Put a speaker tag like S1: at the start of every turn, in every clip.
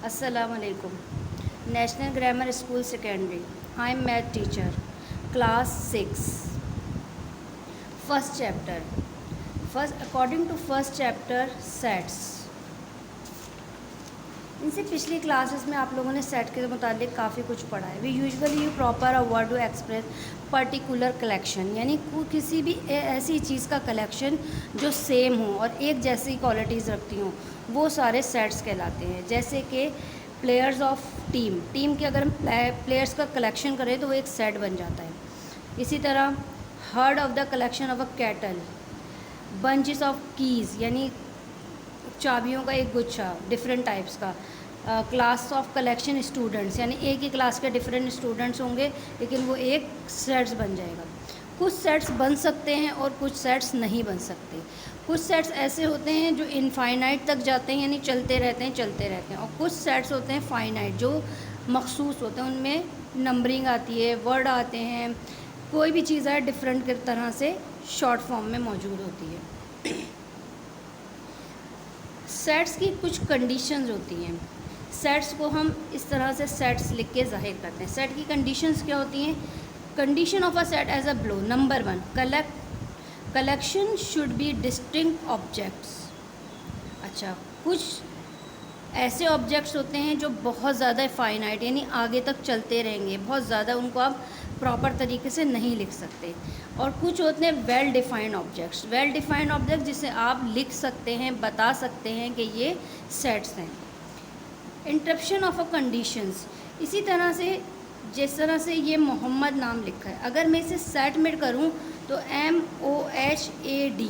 S1: Assalamu alaikum. National Grammar School Secondary. I am math teacher. Class 6. First chapter. According to first chapter, sets. इनसे पिछली classes में आप लोगों ने set के मुतालिक काफ़ी कुछ पढ़ा है. We usually you proper a word to express particular collection, यानी किसी भी ऐसी चीज़ का कलेक्शन जो सेम हो और एक जैसी क्वालिटीज़ रखती हों, वो सारे सेट्स कहलाते हैं. जैसे कि प्लेयर्स ऑफ टीम के अगर हम प्लेयर्स का कलेक्शन करें तो वो एक सेट बन जाता है. इसी तरह heard of the collection of a cattle, bunches of keys यानी चाबियों का एक गुच्छा डिफरेंट टाइप्स का. क्लास ऑफ कलेक्शन स्टूडेंट्स, यानी एक ही क्लास के डिफरेंट स्टूडेंट्स होंगे लेकिन वो एक सेट्स बन जाएगा. कुछ सेट्स बन सकते हैं और कुछ सेट्स नहीं बन सकते. कुछ सेट्स ऐसे होते हैं जो इनफाइनाइट तक जाते हैं, यानी चलते रहते हैं, और कुछ सेट्स होते हैं फाइनाइट जो मखसूस होते हैं. उनमें नंबरिंग आती है, वर्ड आते हैं, कोई भी चीज़ है डिफरेंट की तरह से शॉर्ट फॉर्म में मौजूद होती है. सेट्स की कुछ कंडीशंस होती हैं. सेट्स को हम इस तरह से सेट्स लिख के ज़ाहिर करते हैं. सेट की कंडीशंस क्या होती हैं? Condition of a set as a below. Number 1, collection should be distinct objects. अच्छा, कुछ ऐसे ऑब्जेक्ट्स होते हैं जो बहुत ज़्यादा फाइनाइट यानी आगे तक चलते रहेंगे, बहुत ज़्यादा उनको आप प्रॉपर तरीके से नहीं लिख सकते. और कुछ होते हैं well defined objects. Well defined object जिसे आप लिख सकते हैं, बता सकते हैं कि ये सेट्स हैं. Interruption of a conditions. इसी तरह से जिस तरह से ये मोहम्मद नाम लिखा है, अगर मैं इसे सेट में करूँ तो MOHAD.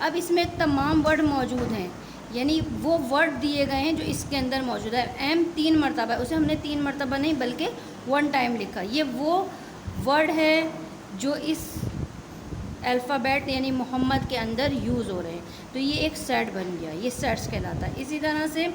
S1: अब इसमें तमाम वर्ड मौजूद हैं, यानी वो वर्ड दिए गए हैं जो इसके अंदर मौजूद है. M 3 मरतबा है, उसे हमने 3 मरतबा नहीं बल्कि 1 टाइम लिखा. ये वो वर्ड है जो इस अल्फ़ाबेट यानी मोहम्मद के अंदर यूज़ हो रहे हैं, तो ये एक सेट बन गया. ये सेट्स कहलाता है. इसी तरह से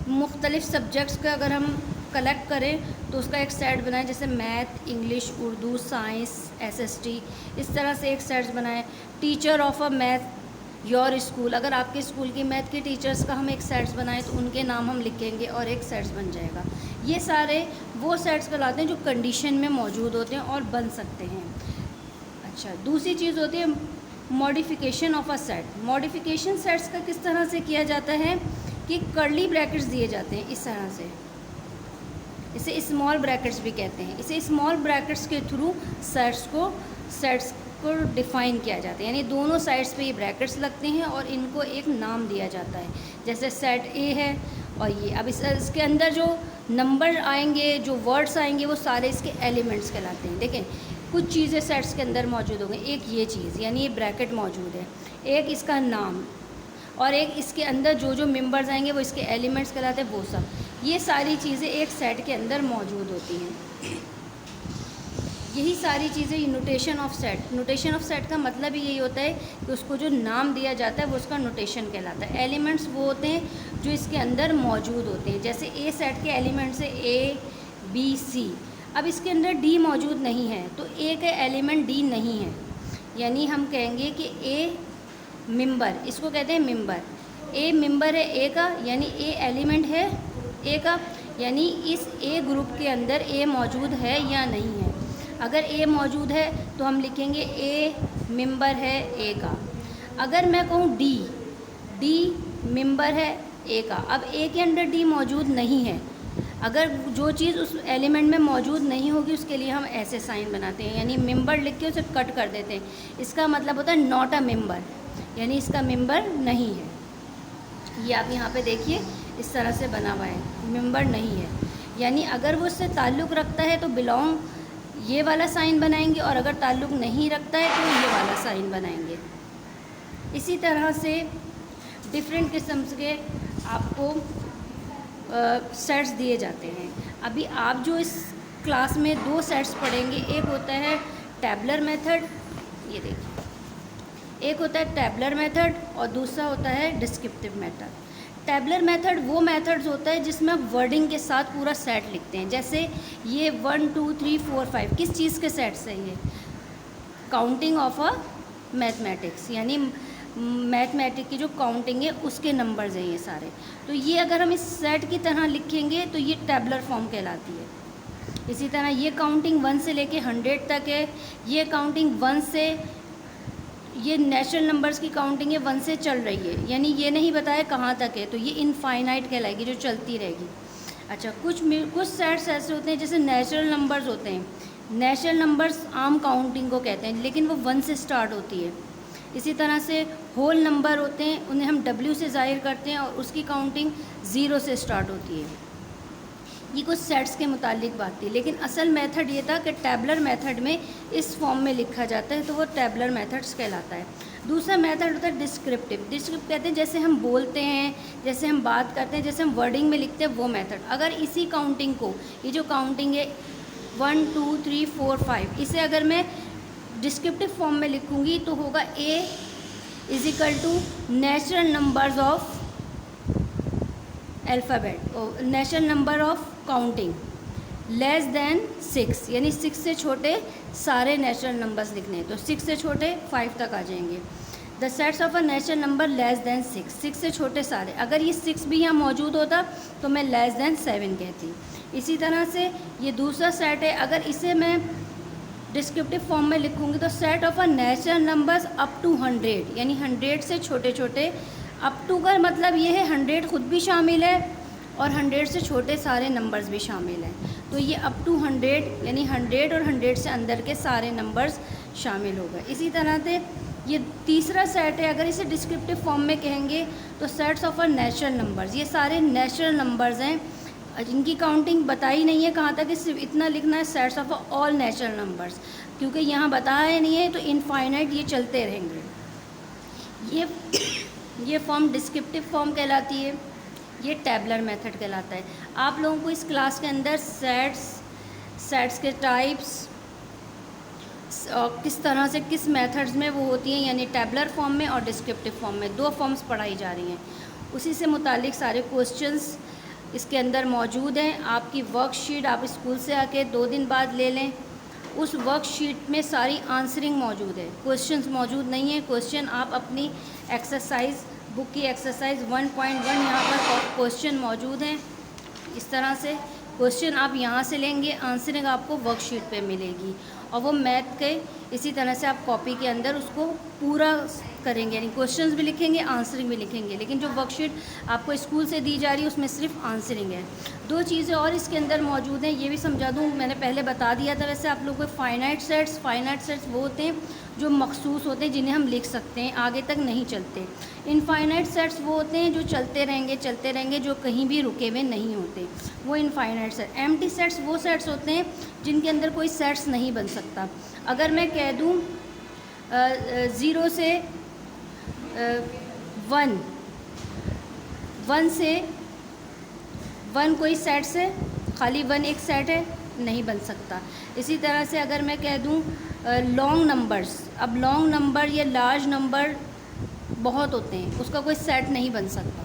S1: मुख्तलिफ़ सब्जेक्ट्स का अगर हम कलेक्ट करें तो उसका एक सेट बनाएं, जैसे math, English, Urdu, science, SST, इस तरह से एक सेट्स बनाएं. Teacher of a math your school, अगर आपके स्कूल की मैथ के टीचर्स का हम एक सेट्स बनाएं तो उनके नाम हम लिखेंगे और एक सेट्स बन जाएगा. ये सारे वो सेट्स कहलाते हैं जो कंडीशन में मौजूद होते हैं और बन सकते हैं. अच्छा, दूसरी चीज़ होती है modification of a set. Modification sets का किस तरह से किया जाता है कि कर्ली ब्रैकेट्स दिए जाते हैं इस तरह से, इसे स्मॉल ब्रैकेट्स भी कहते हैं. इसे स्मॉल ब्रैकेट्स के थ्रू सेट्स को डिफ़ाइन किया जाता है, यानी दोनों साइड्स पे ये ब्रैकेट्स लगते हैं और इनको एक नाम दिया जाता है. जैसे सेट A है और ये, अब इसके अंदर जो नंबर आएंगे, जो वर्ड्स आएंगे, वो सारे इसके एलिमेंट्स कहलाते हैं. देखें, कुछ चीज़ें सेट्स के अंदर मौजूद होंगी. एक ये चीज़ यानी ये ब्रैकेट मौजूद है, एक इसका नाम, और एक इसके अंदर जो जो मेंबर्स आएंगे वो इसके एलिमेंट्स कहलाते हैं. वो सब ये सारी चीज़ें एक सेट के अंदर मौजूद होती हैं. यही सारी चीज़ें notation of set. Notation of set का मतलब ही यही होता है कि उसको जो नाम दिया जाता है वो उसका नोटेशन कहलाता है. एलिमेंट्स वो होते हैं जो इसके अंदर मौजूद होते हैं. जैसे A सेट के एलिमेंट्स है ABC. अब इसके अंदर D मौजूद नहीं है तो A का एलिमेंट D नहीं है, यानी हम कहेंगे कि A मेंबर, इसको कहते हैं मेंबर. A मेंबर है A का, यानी A एलिमेंट है A का, यानी इस A ग्रुप के अंदर A मौजूद है या नहीं है. अगर A मौजूद है तो हम लिखेंगे A मेंबर है A का. अगर मैं कहूँ D मेंबर है A का, अब A के अंदर D मौजूद नहीं है. अगर जो चीज़ उस एलिमेंट में मौजूद नहीं होगी उसके लिए हम ऐसे साइन बनाते हैं, यानी मेंबर लिख के उसे कट कर देते हैं. इसका मतलब होता है नॉट अ मेंबर, यानी इसका मेंबर नहीं है. ये आप यहाँ पे देखिए इस तरह से बना हुआ है, मेंबर नहीं है. यानी अगर वो उससे ताल्लुक़ रखता है तो बिलोंग ये वाला साइन बनाएंगे, और अगर ताल्लुक़ नहीं रखता है तो ये वाला साइन बनाएंगे. इसी तरह से डिफरेंट किस्म के आपको सेट्स दिए जाते हैं. अभी आप जो इस क्लास में 2 सेट्स पढ़ेंगे, एक होता है टैबलर मेथड, ये देखिए, एक होता है टैबलर मेथड और दूसरा होता है डिस्क्रिप्टिव मेथड. टैबलर मेथड वो मेथड्स होता है जिसमें आप वर्डिंग के साथ पूरा सेट लिखते हैं. जैसे ये 1 2 3 4 5 किस चीज़ के सेट्स है? ये काउंटिंग ऑफ अ मैथमेटिक्स, यानी मैथमेटिक की जो काउंटिंग है उसके नंबर्स हैं ये सारे। तो ये अगर हम इस सेट की तरह लिखेंगे तो ये टेबलर फॉर्म कहलाती है। इसी तरह ये काउंटिंग 1 से लेके 100 तक है, ये काउंटिंग 1 से, ये नेचुरल नंबर्स की काउंटिंग है 1 से चल रही है, यानी ये नहीं बताया कहाँ तक है, तो ये इनफाइनाइट कहलाएगी, जो चलती रहेगी। अच्छा, कुछ सेट्स ऐसे होते हैं जैसे नेचुरल नंबर्स होते हैं। नेचुरल नंबर्स आम काउंटिंग को कहते हैं, लेकिन वो 1 से स्टार्ट होती है। इसी तरह से होल नंबर होते हैं, उन्हें हम W से ज़ाहिर करते हैं और उसकी काउंटिंग 0 से स्टार्ट होती है। ये कुछ सेट्स के मुतालिक बात थी, लेकिन असल मेथड ये था कि टैबलर मेथड में इस फॉर्म में लिखा जाता है, तो वो टैबलर मेथड्स कहलाता है। दूसरा मेथड होता है डिस्क्रिप्टिव। डिस्क्रिप्टिव कहते हैं जैसे हम बोलते हैं, जैसे हम बात करते हैं, जैसे हम वर्डिंग में लिखते हैं, वो मेथड। अगर इसी काउंटिंग को, ये जो काउंटिंग है 1 2 3 4 5, इसे अगर मैं डिस्क्रिप्टिव फॉर्म में लिखूँगी तो होगा A = natural numbers of alphabet, natural number of counting less than 6, यानी 6 से छोटे सारे नेचुरल नंबर्स लिखने हैं, तो 6 से छोटे 5 तक आ जाएंगे। The sets of a natural number less than 6, 6 से छोटे सारे। अगर ये 6 भी यहाँ मौजूद होता तो मैं लेस देन 7 कहती। इसी तरह से ये दूसरा सेट है, अगर इसे मैं डिस्क्रिप्टिव फॉर्म में लिखूँगी तो set of a natural numbers up to 100, यानी 100 से छोटे छोटे। अप टू का मतलब ये है 100 ख़ुद भी शामिल है और 100 से छोटे सारे नंबर्स भी शामिल हैं। तो ये अप टू 100, यानी 100 और 100 से अंदर के सारे नंबर्स शामिल हो गए। इसी तरह से ये तीसरा सेट है, अगर इसे डिस्क्रिप्टिव फॉर्म में कहेंगे तो sets of a natural numbers. ये सारे नेचुरल नंबर्स हैं, जिनकी काउंटिंग बताई नहीं है कहाँ तक, सिर्फ इतना लिखना है sets of all natural numbers, क्योंकि यहाँ बताया नहीं है तो इनफाइनाइट ये चलते रहेंगे। ये फॉर्म डिस्क्रिप्टिव फॉर्म कहलाती है, ये टैबलर मेथड कहलाता है। आप लोगों को इस क्लास के अंदर सेट्स के टाइप्स और किस तरह से किस मेथड्स में वो होती हैं, यानी टैबलर फॉर्म में और डिस्क्रिप्टिव फॉर्म में 2 फॉर्म्स पढ़ाई जा रही हैं। उसी से मुतालिक सारे क्वेश्चंस इसके अंदर मौजूद हैं। आपकी वर्कशीट आप स्कूल से आके 2 दिन बाद ले लें। उस वर्कशीट में सारी आंसरिंग मौजूद है, क्वेश्चंस मौजूद नहीं है। क्वेश्चन आप अपनी एक्सरसाइज बुक की एक्सरसाइज 1.1 यहाँ पर क्वेश्चन मौजूद हैं। इस तरह से क्वेश्चन आप यहाँ से लेंगे, आंसरिंग आपको वर्कशीट पे मिलेगी और वो मैथ के इसी तरह से आप कॉपी के अंदर उसको पूरा करेंगे, यानी क्वेश्चंस भी लिखेंगे, आंसरिंग भी लिखेंगे। लेकिन जो वर्कशीट आपको स्कूल से दी जा रही है उसमें सिर्फ आंसरिंग है। 2 चीज़ें और इसके अंदर मौजूद हैं, ये भी समझा दूँ, मैंने पहले बता दिया था वैसे आप लोगों को। फाइनाइट सेट्स वो होते हैं जो मखसूस होते हैं, जिन्हें हम लिख सकते हैं, आगे तक नहीं चलते। इनफाइनाइट सेट्स वो होते हैं जो चलते रहेंगे, जो कहीं भी रुके हुए नहीं होते, वो इनफाइनाइट सेट। एम्प्टी सेट्स वो सेट्स होते हैं जिनके अंदर कोई सेट्स नहीं बन सकता। अगर मैं कह दूँ 0 से 1 से 1 कोई सेट से, खाली 1 एक सेट है, नहीं बन सकता। इसी तरह से अगर मैं कह दूँ लॉन्ग नंबर्स, अब लॉन्ग नंबर या लार्ज नंबर बहुत होते हैं, उसका कोई सेट नहीं बन सकता।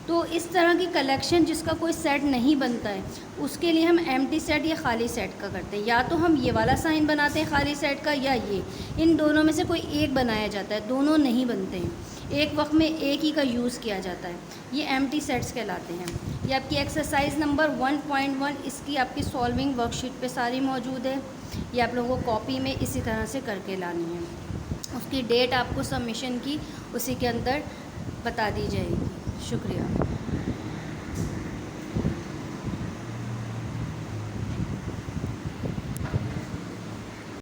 S1: तो इस तरह की कलेक्शन जिसका कोई सेट नहीं बनता है, उसके लिए हम एम्प्टी सेट या खाली सेट का करते हैं। या तो हम ये वाला साइन बनाते हैं खाली सेट का, या ये, इन दोनों में से कोई एक बनाया जाता है। दोनों नहीं बनते हैं, एक वक्त में एक ही का यूज़ किया जाता है। ये एम्प्टी सेट्स कहलाते हैं। ये आपकी एक्सरसाइज नंबर 1.1, इसकी आपकी सॉल्विंग वर्कशीट पे सारी मौजूद है। ये आप लोगों को कॉपी में इसी तरह से करके लानी है। उसकी डेट आपको सबमिशन की उसी के अंदर बता दी जाएगी। शुक्रिया।